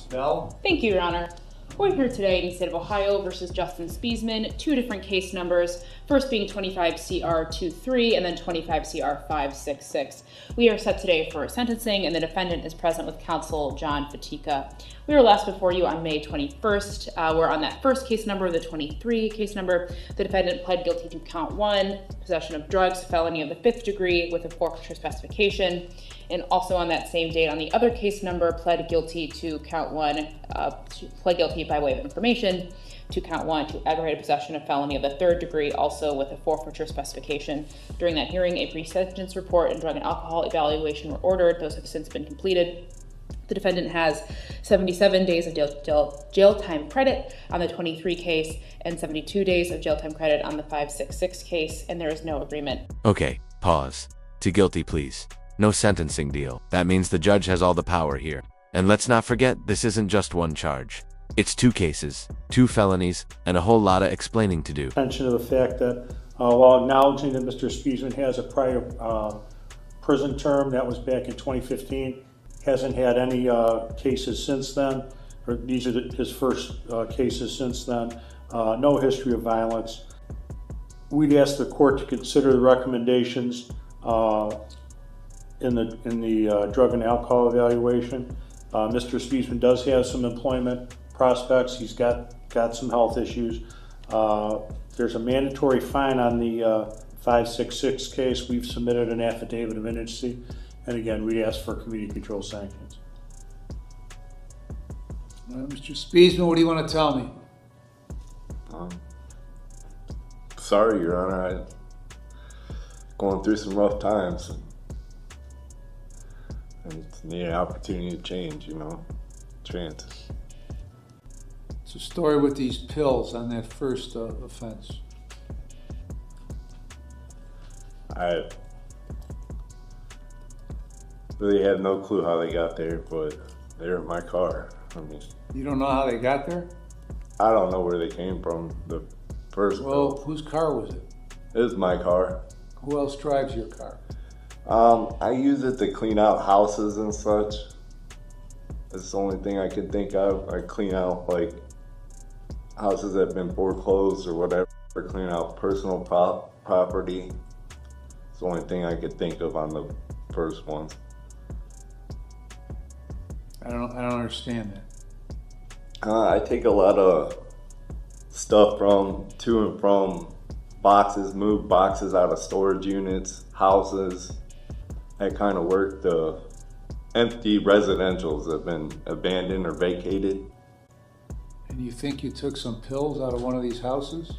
Bell. Thank you, Your Honor. We're here today in the state of Ohio versus Justin Spiesman, two different case numbers, first being 25 CR 23 and then 25 CR 566. We are set today for sentencing, and the defendant is present with counsel John Fatika. We were last before you on May 21st. We're on that first case number, the 23 case number. The defendant pled guilty to count 1, possession of drugs, felony of the 5th degree with a forfeiture specification. And also on that same date, on the other case number, pled guilty to count 1, pled guilty by way of information to count 1 to aggravated possession of felony of the 3rd degree, also with a forfeiture specification. During that hearing, a pre-sentence report and drug and alcohol evaluation were ordered. Those have since been completed. The defendant has 77 days of jail time credit on the 23 case and 72 days of jail time credit on the 566 case, and there is no agreement. Okay, pause. To guilty pleas. No sentencing deal. That means the judge has all the power here. And let's not forget, this isn't just one charge. It's 2 cases, 2 felonies, and a whole lot of explaining to do. Attention to the fact that while acknowledging that Mr. Spiesman has a prior prison term, that was back in 2015, hasn't had any cases since then, or these are his first cases since then, no history of violence. We'd ask the court to consider the recommendations in the drug and alcohol evaluation. Mr. Spiesman does have some employment prospects. He's got some health issues. There's a mandatory fine on the 566 case. We've submitted an affidavit of innocency, and again, we ask for community control sanctions. Mr. Spiesman, what do you want to tell me? Sorry, Your Honor. I'm going through some rough times. And need an opportunity to change, chance. It's a story with these pills on that first offense. I really have no clue how they got there, but they're in my car. You don't know how they got there? I don't know where they came from. The first Well, whose car was it? It was my car. Who else drives your car? I use it to clean out houses and such. That's the only thing I can think of. I clean out like houses that have been foreclosed or whatever, or clean out personal property. It's the only thing I could think of on the first one. I don't understand that. I take a lot of stuff to and from boxes, move boxes out of storage units, houses. That kind of work. The empty residentials have been abandoned or vacated. And you think you took some pills out of one of these houses?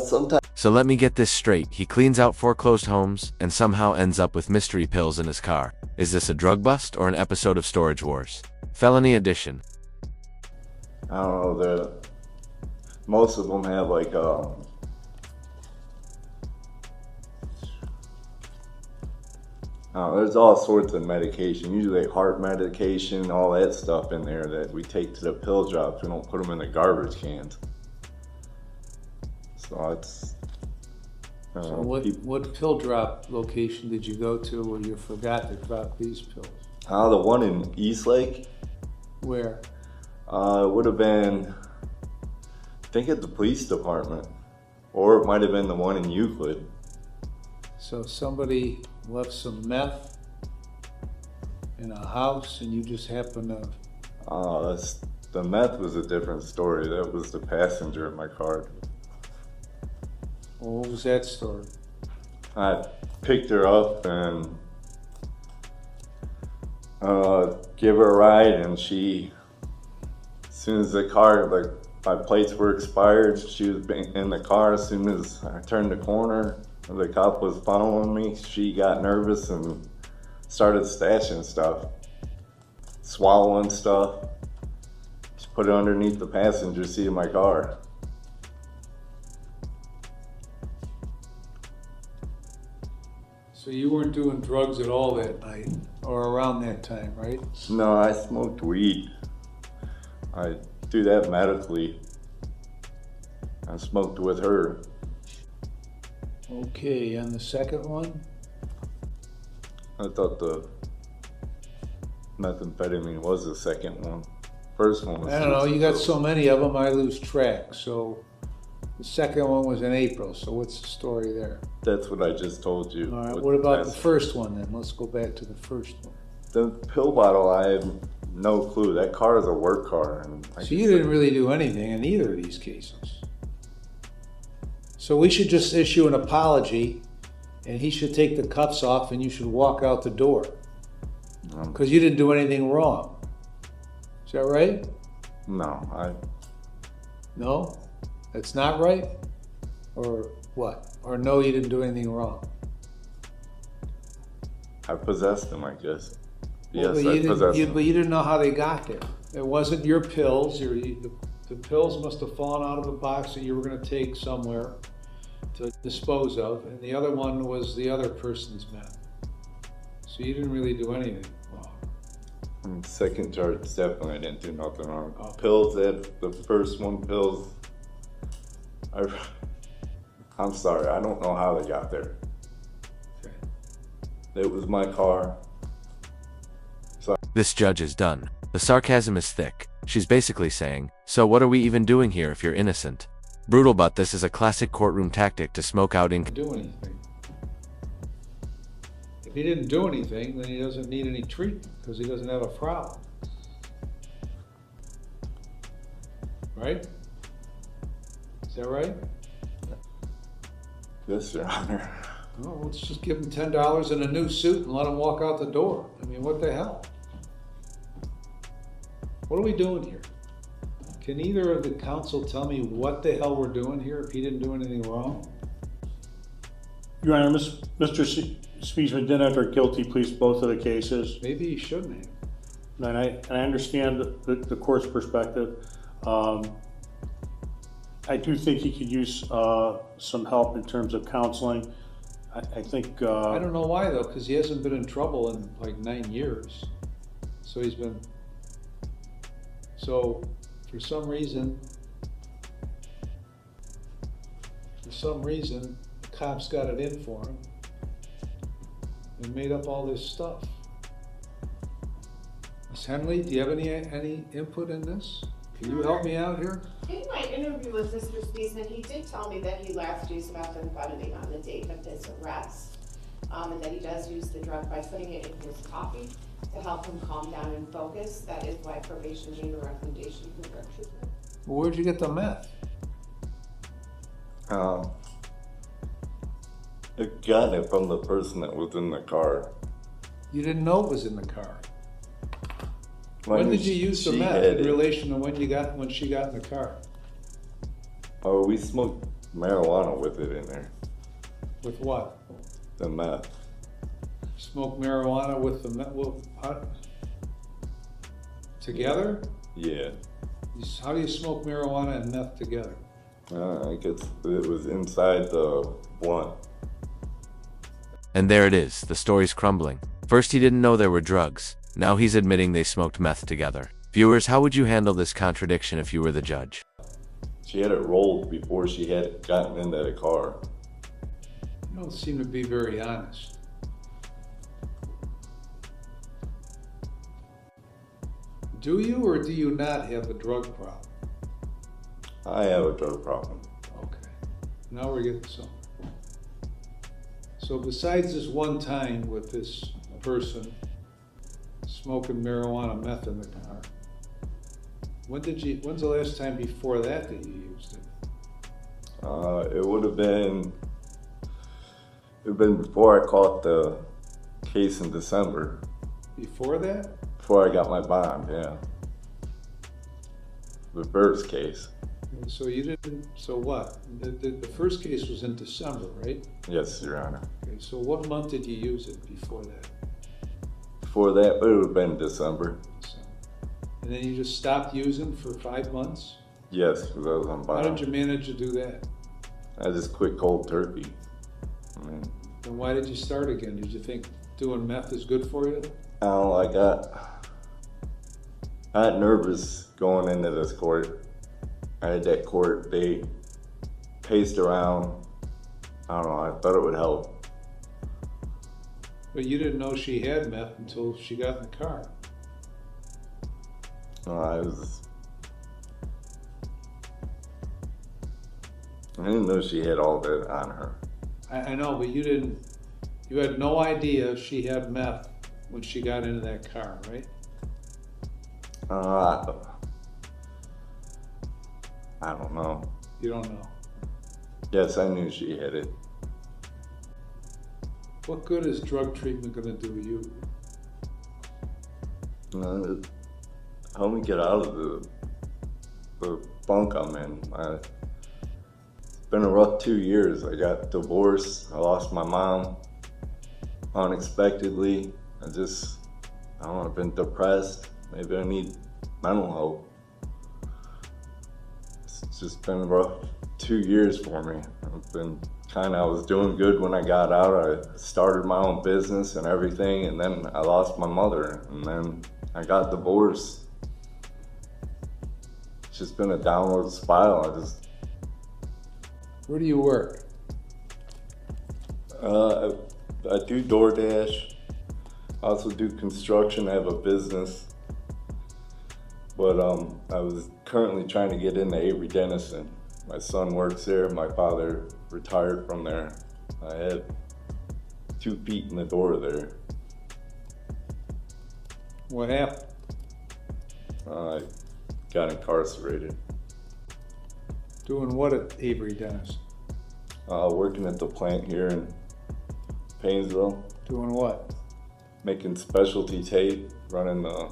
Sometimes. So let me get this straight. He cleans out foreclosed homes and somehow ends up with mystery pills in his car. Is this a drug bust or an episode of Storage Wars? Felony edition. I don't know. Most of them have like there's all sorts of medication, usually heart medication, all that stuff in there that we take to the pill drops. We don't put them in the garbage cans. So it's... So what pill drop location did you go to where you forgot to drop these pills? The one in Eastlake. Where? It would have been, I think at the police department, or it might have been the one in Euclid. So somebody left some meth in a house and you just happened to... The meth was a different story. That was the passenger in my car. Well, what was that story? I picked her up and give her a ride, and she, as soon as the car, like my plates were expired, she was in the car. As soon as I turned the corner, the cop was following me. She got nervous and started stashing stuff, swallowing stuff. Just put it underneath the passenger seat of my car. So you weren't doing drugs at all that night or around that time, right? No, I smoked weed. I do that medically. I smoked with her. Okay, and the second one? I thought the methamphetamine was the second one. first one was I don't know, just you got pills. so many of them, I lose track. So the second one was in April, so what's the story there? That's what I just told you. All right, With what about the last- first one then? Let's go back to the first one. The pill bottle, I have no clue. That car is a work car. And like So I you said, didn't really do anything in either of these cases. So we should just issue an apology and he should take the cuffs off and you should walk out the door. Because you didn't do anything wrong. Is that right? No, No? That's not right? Or what? Or no, you didn't do anything wrong? I possessed them, I guess. Well, Yes, but I you possessed didn't, them. but you didn't know how they got there. It wasn't your pills. The pills must have fallen out of a box that you were going to take somewhere to dispose of, and the other one was the other person's meth. So you didn't really do anything wrong. Second charge, definitely I didn't do nothing wrong. Oh. Pills, the first one, pills. I'm sorry, I don't know how they got there. Okay. It was my car. This judge is done. The sarcasm is thick. She's basically saying, so what are we even doing here if you're innocent? Brutal, but this is a classic courtroom tactic to smoke out in. Do anything. If he didn't do anything, then he doesn't need any treatment because he doesn't have a problem. Right? Is that right? Yes, Your Honor. Well, let's just give him $10 and a new suit and let him walk out the door. I mean, what the hell? What are we doing here? Can either of the counsel tell me what the hell we're doing here if he didn't do anything wrong? Your Honor, Mr. Spiesman did enter guilty pleas both of the cases. Maybe he shouldn't have. And I understand the court's perspective. I do think he could use some help in terms of counseling. I think. I don't know why though, because he hasn't been in trouble in like 9 years. So he's been. So for some reason, the cops got it in for him and made up all this stuff. Ms. Henley, do you have any input in this? Can you help me out here? In my interview with Mr. Spiesman, he did tell me that he last used methamphetamine on the date of his arrest, and that he does use the drug by putting it in his coffee to help him calm down and focus. That is why probation made a recommendation for drug treatment. Well, where'd you get the meth? I got it from the person that was in the car. You didn't know it was in the car. When did you use the She meth had in it. relation to when she got in the car? Oh, we smoked marijuana with it in there. With what? The meth. Smoke marijuana with the meth? Well, together? Yeah. How do you smoke marijuana and meth together? I guess it was inside the blunt. And there it is, the story's crumbling. First he didn't know there were drugs. Now he's admitting they smoked meth together. Viewers, how would you handle this contradiction if you were the judge? She had it rolled before she had gotten into the car. You don't seem to be very honest. Do you or do you not have a drug problem? I have a drug problem. Okay, now we're getting somewhere. So besides this one time with this person smoking marijuana meth in the car, when's the last time before that you used it? It would have been before I caught the case in December. Before that? Before I got my bond, yeah. The first case. So you didn't, so what? The first case was in December, right? Yes, Your Honor. Okay, so what month did you use it before that? Before that, it would have been December. And then you just stopped using for 5 months? Yes, because I was on How bond. did you manage to do that? I just quit cold turkey. I mean, And why did you start again? Did you think doing meth is good for you? I got nervous going into this court. I had that court date, paced around. I don't know, I thought it would help. But you didn't know she had meth until she got in the car. I didn't know she had all that on her. I know, but you had no idea she had meth when she got into that car, right? I don't know. You don't know. Yes, I knew she had it. What good is drug treatment gonna do you? It helped me get out of the funk I'm in. It's been a rough 2 years. I got divorced. I lost my mom unexpectedly. I don't know, I've been depressed. Maybe I need mental help. It's just been a rough 2 years for me. I was doing good when I got out. I started my own business and everything, and then I lost my mother, and then I got divorced. It's just been a downward spiral. Where do you work? I do DoorDash. I also do construction. I have a business. But I was currently trying to get into Avery Dennison. My son works there. My father retired from there. I had 2 feet in the door there. What happened? I got incarcerated. Doing what at Avery Dennis? Working at the plant here in Painesville, Doing what? making specialty tape, running the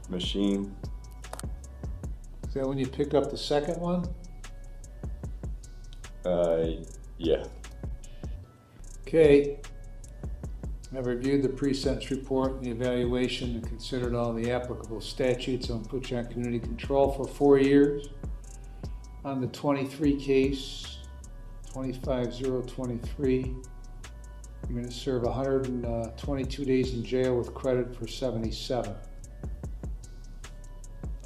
machine. Is that when you picked up the second one? Yeah. Okay. I've reviewed the pre-sentence report and the evaluation and considered all the applicable statutes and put you on community control for 4 years. On the 23 case, 25023, you're going to serve 122 days in jail with credit for 77.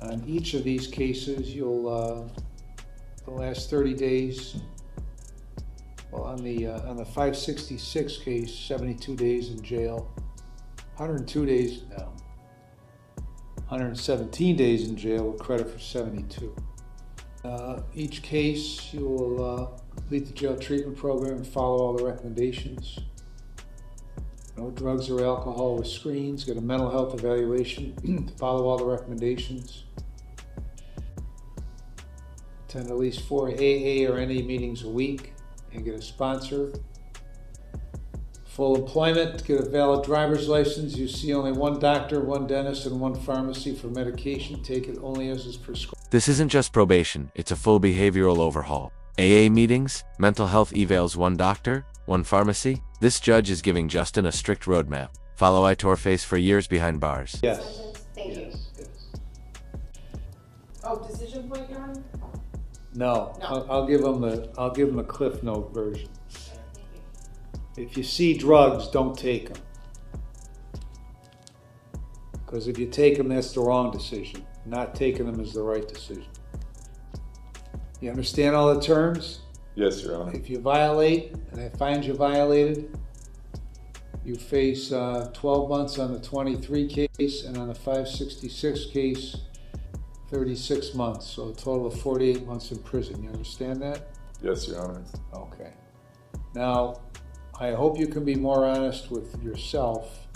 On each of these cases, you'll, the last 30 days, well, on the 566 case, 72 days in jail, 117 days in jail with credit for 72. Each case, you will complete the jail treatment program and follow all the recommendations. No drugs or alcohol with screens, get a mental health evaluation to follow all the recommendations. Attend at least 4 AA or NA meetings a week and get a sponsor. Full employment, get a valid driver's license. You see only one doctor, one dentist, and one pharmacy for medication. Take it only as is prescribed. This isn't just probation, it's a full behavioral overhaul. AA meetings, mental health evals, one doctor, one pharmacy. This judge is giving Justin a strict roadmap. Follow Itor Face for years behind bars. Yes. Thank you. Yes. Oh, decision point you're on? No, No. I'll give them the Cliff Note version. If you see drugs, don't take them. Because if you take them, that's the wrong decision. Not taking them is the right decision. You understand all the terms? Yes, Your Honor. If you violate, and I find you violated, you face 12 months on the 23 case, and on the 566 case, 36 months. So a total of 48 months in prison. You understand that? Yes, Your Honor. Okay. Now, I hope you can be more honest with yourself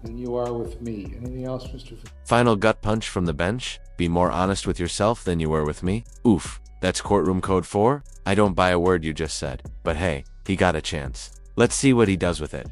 than you are with me. Anything else, Mr. Final gut punch from the bench? Be more honest with yourself than you were with me? Oof, that's courtroom code 4? I don't buy a word you just said. But hey, he got a chance. Let's see what he does with it.